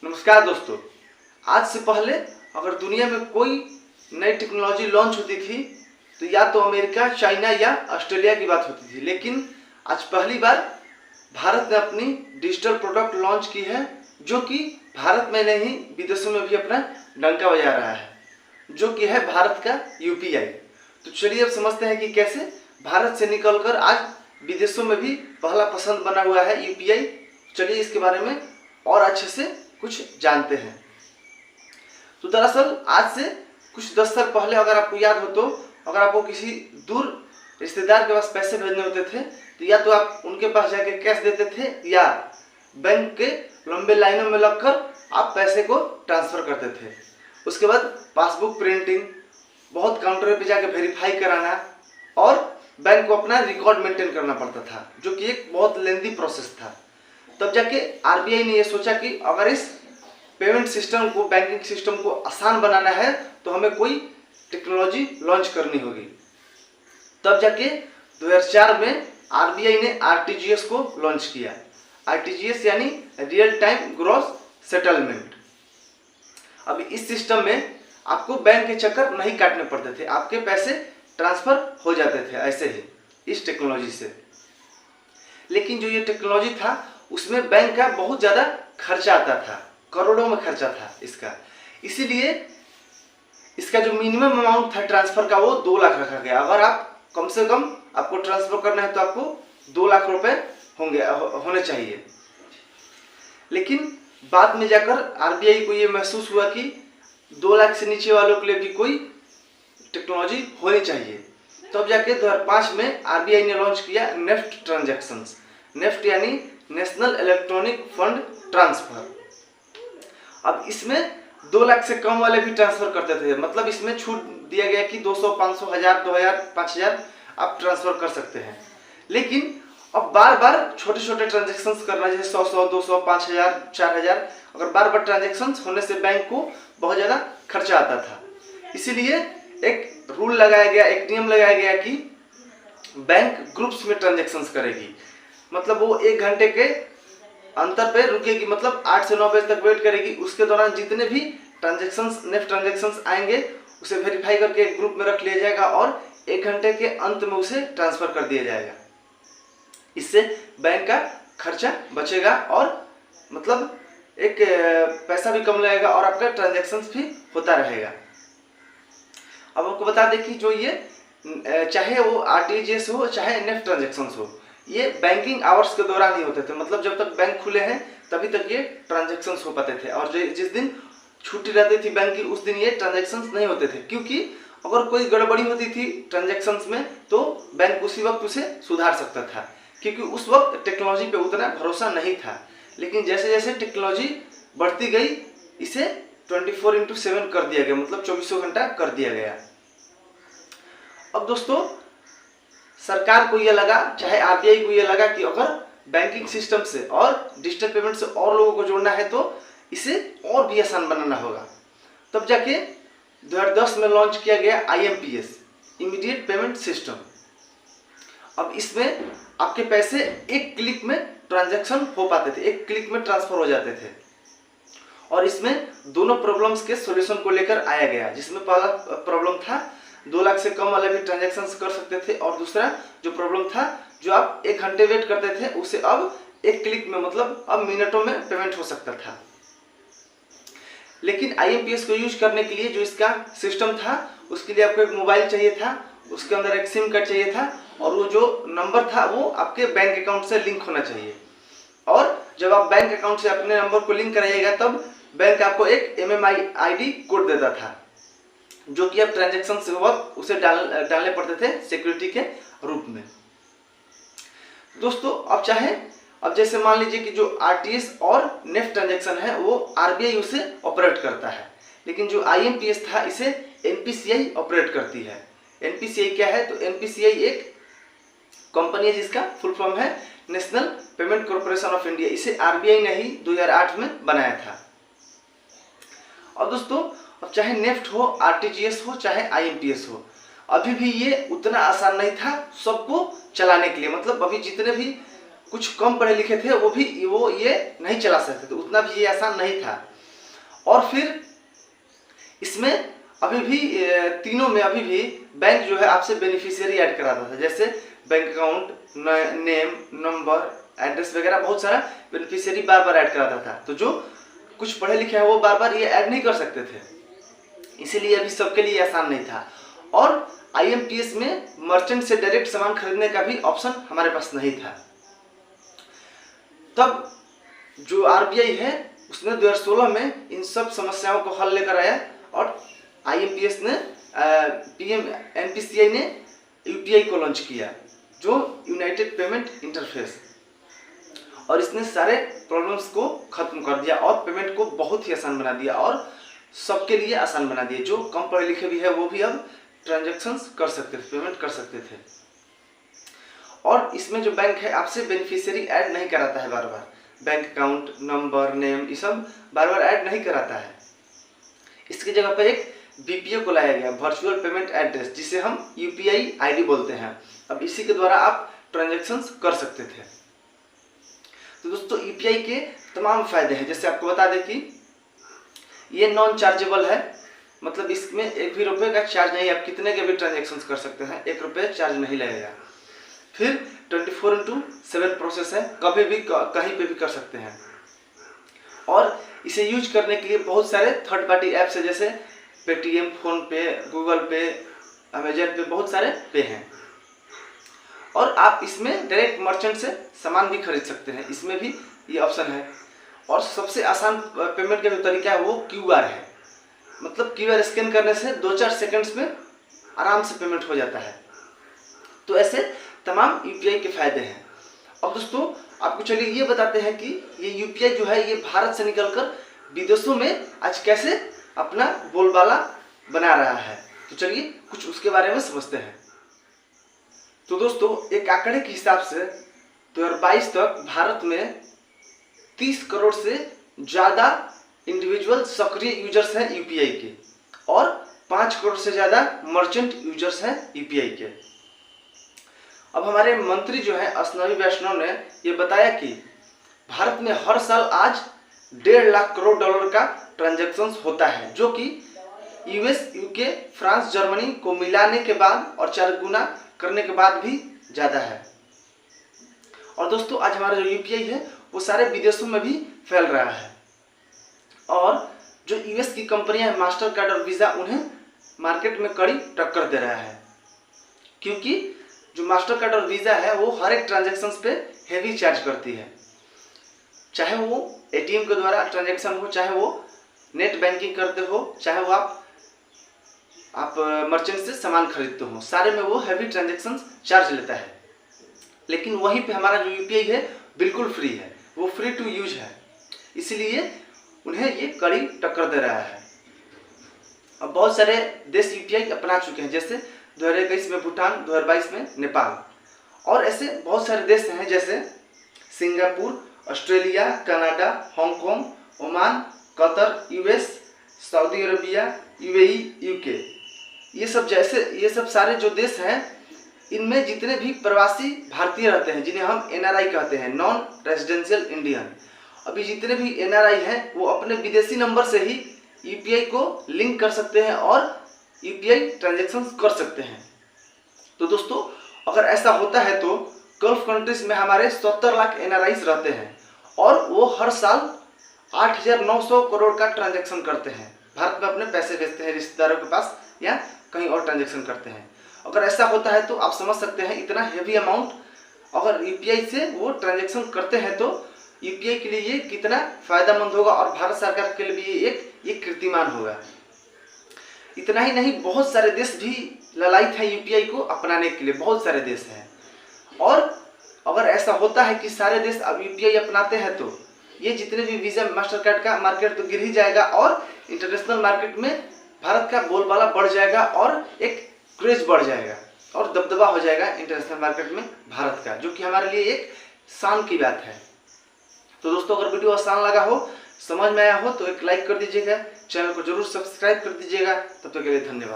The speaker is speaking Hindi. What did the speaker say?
नमस्कार दोस्तों। आज से पहले अगर दुनिया में कोई नई टेक्नोलॉजी लॉन्च होती थी तो या तो अमेरिका, चाइना या ऑस्ट्रेलिया की बात होती थी, लेकिन आज पहली बार भारत ने अपनी डिजिटल प्रोडक्ट लॉन्च की है, जो कि भारत में नहीं विदेशों में भी अपना डंका बजा रहा है, जो कि है भारत का यूपीआई। तो चलिए अब समझते हैं कि कैसे भारत से निकलकर आज विदेशों में भी पहला पसंद बना हुआ है यूपीआई। चलिए इसके बारे में और अच्छे से कुछ जानते हैं। तो दरअसल आज से कुछ 10 साल पहले अगर आपको याद हो तो अगर आपको किसी दूर रिश्तेदार के पास पैसे भेजने होते थे तो या तो आप उनके पास जाके कैश देते थे या बैंक के लंबे लाइनों में लगकर आप पैसे को ट्रांसफर करते थे। उसके बाद पासबुक प्रिंटिंग, बहुत काउंटर पे जाके वेरीफाई कराना और बैंक को अपना रिकॉर्ड मेंटेन करना पड़ता था, जो कि एक बहुत लेंदी प्रोसेस था। तब जाके आरबीआई ने ये सोचा कि अगर इस पेमेंट सिस्टम को, बैंकिंग सिस्टम को आसान बनाना है तो हमें कोई टेक्नोलॉजी लॉन्च करनी होगी। तब जाके 2004 में आरबीआई ने आरटीजीएस को लॉन्च किया। आरटीजीएस यानी रियल टाइम ग्रॉस सेटलमेंट। अब इस सिस्टम में आपको बैंक के चक्कर नहीं काटने पड़ते थे, आपके पैसे ट्रांसफर हो जाते थे ऐसे ही इस टेक्नोलॉजी से। लेकिन जो ये टेक्नोलॉजी था उसमें बैंक का बहुत ज़्यादा खर्चा आता था, करोड़ों में खर्चा था इसका। इसीलिए इसका जो मिनिमम अमाउंट था ट्रांसफर का वो 2 लाख रखा गया। अगर आप कम से कम आपको ट्रांसफर करना है तो आपको 2 लाख रुपए होने चाहिए। लेकिन बाद में जाकर आरबीआई को ये महसूस हुआ कि 2 लाख से नीचे वालों के लिए भी कोई टेक्नोलॉजी होनी चाहिए। तब जाके 2005 में आरबीआई ने लॉन्च किया नेफ्ट ट्रांजैक्शंस। नेफ्ट यानी नेशनल इलेक्ट्रॉनिक फंड ट्रांसफर। अब इसमें 2 लाख से कम वाले भी ट्रांसफर करते थे, मतलब इसमें छूट दिया गया कि 200, 500, 1000, 2000, 5000 आप ट्रांसफर कर सकते हैं। लेकिन अब बार बार छोटे छोटे ट्रांजेक्शन्स करना, जैसे 100, 200, 5000, 4000, अगर बार बार ट्रांजेक्शन्स होने से बैंक को बहुत ज़्यादा खर्चा आता था। इसीलिए एक रूल लगाया गया, एक नियम लगाया गया कि बैंक ग्रुप्स में ट्रांजेक्शन्स करेगी। मतलब वो 1 घंटे के अंतर पे रुकेगी, मतलब 8 से 9 बजे तक वेट करेगी। उसके दौरान जितने भी ट्रांजेक्शन्स, नेफ्ट ट्रांजेक्शन्स आएंगे उसे वेरीफाई करके एक ग्रुप में रख लिया जाएगा और 1 घंटे के अंत में उसे ट्रांसफर कर दिया जाएगा। इससे बैंक का खर्चा बचेगा और मतलब एक पैसा भी कम लगेगा और आपका ट्रांजेक्शन्स भी होता रहेगा। अब आपको बता दें कि जो ये चाहे वो आरटीजीएस हो चाहे नेफ्ट ट्रांजेक्शन्स हो, ये बैंकिंग आवर्स के दौरान ही होते थे। मतलब जब तक बैंक खुले हैं तभी तक ये ट्रांजेक्शन्स हो पाते थे, और जिस दिन छुट्टी रहती थी बैंक की उस दिन ये ट्रांजेक्शन्स नहीं होते थे, क्योंकि अगर कोई गड़बड़ी होती थी ट्रांजेक्शन्स में तो बैंक उसी वक्त उसे सुधार सकता था, क्योंकि उस वक्त टेक्नोलॉजी पे उतना भरोसा नहीं था। लेकिन जैसे जैसे टेक्नोलॉजी बढ़ती गई इसे 24/7 कर दिया गया, मतलब 24 घंटा कर दिया गया। अब दोस्तों सरकार को ये लगा, चाहे आरबीआई को ये लगा कि अगर बैंकिंग सिस्टम से और डिजिटल पेमेंट से और लोगों को जोड़ना है तो इसे और भी आसान बनाना होगा। तब जाके 2010 में लॉन्च किया गया आईएमपीएस, इमीडिएट पेमेंट सिस्टम। अब इसमें आपके पैसे 1 क्लिक में ट्रांजैक्शन हो पाते थे, 1 क्लिक में ट्रांसफर हो जाते थे। और इसमें दोनों प्रॉब्लम्स के सॉल्यूशन को लेकर आया गया, जिसमें पहला प्रॉब्लम था 2 लाख से कम वाले भी ट्रांजैक्शंस कर सकते थे, और दूसरा जो प्रॉब्लम था जो आप 1 घंटे वेट करते थे उसे अब 1 क्लिक में, मतलब अब मिनटों में पेमेंट हो सकता था। लेकिन आईएमपीएस को यूज करने के लिए जो इसका सिस्टम था उसके लिए आपको एक मोबाइल चाहिए था, उसके अंदर एक सिम कार्ड चाहिए था, और वो जो नंबर था वो आपके बैंक अकाउंट से लिंक होना चाहिए। और जब आप बैंक अकाउंट से अपने नंबर को लिंक कराइएगा तब बैंक आपको एक MMID कोड देता था, जो कि अब ट्रांजैक्शन से वक्त उसे डालने पड़ते थे सिक्योरिटी के रूप में। दोस्तों अब जैसे मान लीजिए कि जो आरटीजीएस और नेफ्ट ट्रांजैक्शन है वो आरबीआई उसे ऑपरेट करता है, लेकिन जो आईएमपीएस था इसे एनपीसीआई ऑपरेट करती है। एनपीसीआई क्या है? तो एनपीसीआई एक कंपनी है जिसका फुल फॉर्म है national payment corporation of India. इसे आरबीआई ने ही 2008 में बनाया था। और दोस्तों अब चाहे नेफ्ट हो, आरटीजीएस हो, चाहे आईएमपीएस हो, अभी भी ये उतना आसान नहीं था सबको चलाने के लिए। मतलब अभी जितने भी कुछ कम पढ़े लिखे थे वो ये नहीं चला सकते थे, उतना भी ये आसान नहीं था। और फिर इसमें अभी भी तीनों में अभी भी बैंक जो है आपसे बेनिफिशियरी ऐड कराता था, जैसे bank account, name, number, address वगैरह बहुत सारा बेनिफिशियरी बार बार ऐड कराता था। तो जो कुछ पढ़े लिखे हैं वो बार बार ये ऐड नहीं कर सकते थे, इसीलिए अभी सबके लिए आसान नहीं था। और IMPS में मर्चेंट से डायरेक्ट सामान खरीदने का भी ऑप्शन हमारे पास नहीं था। तब जो RBI है उसने 2016 में इन सब समस्याओं को हल लेकर आया और IMPS ने PM NPCI ने UPI को लॉन्च किया, जो यूनाइटेड पेमेंट इंटरफेस, और इसने सारे प्रॉब्लम्स को खत्म कर दिया और पेमेंट को बहुत ही आसान बना दिया और सबके लिए आसान बना दिया। जो कम पढ़े लिखे भी है वो भी अब ट्रांजैक्शंस कर सकते थे, पेमेंट कर सकते थे। और इसमें जो बैंक है आपसे बेनिफिशियरी ऐड नहीं कराता है बार बार, बैंक अकाउंट, नंबर, नेम, ये सब बार बार ऐड नहीं कराता है। इसकी जगह पर एक BPO को लाया गया, वर्चुअल पेमेंट एड्रेस, जिसे हम UPI ID बोलते हैं। अब इसी के द्वारा आप ट्रांजैक्शंस कर सकते थे। तो दोस्तों UPI के तमाम फायदे हैं, जैसे आपको बता दें कि ये नॉन चार्जेबल है, मतलब इसमें एक भी रुपये का चार्ज नहीं, आप कितने के भी ट्रांजैक्शंस कर सकते हैं, 1 रुपये चार्ज नहीं लगेगा। फिर 24/7 प्रोसेस है, कभी भी कहीं पे भी कर सकते हैं। और इसे यूज करने के लिए बहुत सारे थर्ड पार्टी ऐप्स है, जैसे पेटीएम, फोन पे, गूगल पे, अमेजन पे, बहुत सारे पे हैं। और आप इसमें डायरेक्ट मर्चेंट से सामान भी खरीद सकते हैं, इसमें भी ये ऑप्शन है। और सबसे आसान पेमेंट का जो तरीका है वो QR है, मतलब QR स्कैन करने से 2-4 सेकंड्स में आराम से पेमेंट हो जाता है। तो ऐसे तमाम UPI के फायदे हैं। अब दोस्तों आपको चलिए ये बताते हैं कि ये UPI जो है ये भारत से निकलकर विदेशों में आज कैसे अपना बोलबाला बना रहा है। तो चलिए कुछ उसके बारे में समझते हैं। तो दोस्तों एक आंकड़े के हिसाब से 2022 तक भारत में 30 करोड़ से ज़्यादा इंडिविजुअल सक्रिय यूजर्स हैं UPI के, और 5 करोड़ से ज़्यादा मर्चेंट यूजर्स हैं UPI के। अब हमारे मंत्री जो है अश्विनी वैष्णव ने ये बताया कि भारत में हर साल आज 1.5 लाख करोड़ डॉलर का ट्रांजैक्शन होता है, जो कि US, UK, फ्रांस, जर्मनी को मिलाने के बाद और 4 गुना करने के बाद भी ज़्यादा है। और दोस्तों आज हमारा जो UPI है वो सारे विदेशों में भी फैल रहा है, और जो US की कंपनियां हैं मास्टर कार्ड और वीज़ा, उन्हें मार्केट में कड़ी टक्कर दे रहा है, क्योंकि जो मास्टर कार्ड और वीज़ा है वो हर एक ट्रांजैक्शंस पे हेवी चार्ज करती है, चाहे वो ATM के द्वारा ट्रांजैक्शन हो, चाहे वो नेट बैंकिंग करते हो, चाहे वो आप मर्चेंट से सामान खरीदते हो, सारे में वो हेवी ट्रांजैक्शंस चार्ज लेता है। लेकिन वहीं पे हमारा जो UPI है बिल्कुल फ्री है, वो फ्री टू यूज है, इसीलिए उन्हें ये कड़ी टक्कर दे रहा है। अब बहुत सारे देश UPI अपना चुके हैं, जैसे 2021 में भूटान, 2022 में नेपाल, और ऐसे बहुत सारे देश हैं जैसे Singapore, Australia, Canada, Hong Kong, Oman, Qatar, US, Saudi Arabia, UAE, UK, ये सब सारे जो देश हैं, इनमें जितने भी प्रवासी भारतीय रहते हैं, जिन्हें हम NRI कहते हैं, नॉन रेजिडेंशियल इंडियन, अभी जितने भी NRI हैं वो अपने विदेशी नंबर से ही UPI को लिंक कर सकते हैं और UPI ट्रांजैक्शन कर सकते हैं। तो दोस्तों अगर ऐसा होता है तो गल्फ कंट्रीज में हमारे 70 लाख NRIs रहते हैं, और वो हर साल 8,900 करोड़ का ट्रांजैक्शन करते हैं, भारत में अपने पैसे भेजते हैं रिश्तेदारों के पास या कहीं और ट्रांजैक्शन करते हैं। अगर ऐसा होता है तो आप समझ सकते हैं इतना हेवी अमाउंट अगर UPI से वो ट्रांजैक्शन करते हैं तो UPI के लिए ये कितना फायदेमंद होगा, और भारत सरकार के लिए भी एक कीर्तिमान होगा। इतना ही नहीं, बहुत सारे देश भी ललायत है UPI को अपनाने के लिए, बहुत सारे देश हैं। और अगर ऐसा होता है कि सारे देश अब UPI अपनाते हैं तो ये जितने भी वीज़ा मास्टर कार्ड का मार्केट तो गिर ही जाएगा, और इंटरनेशनल मार्केट में भारत का बोलबाला बढ़ जाएगा और एक क्रेज बढ़ जाएगा और दबदबा हो जाएगा इंटरनेशनल मार्केट में भारत का, जो कि हमारे लिए एक शान की बात है। तो दोस्तों अगर वीडियो आसान लगा हो, समझ में आया हो, तो एक लाइक कर दीजिएगा, चैनल को जरूर सब्सक्राइब कर दीजिएगा। तब तक के लिए धन्यवाद।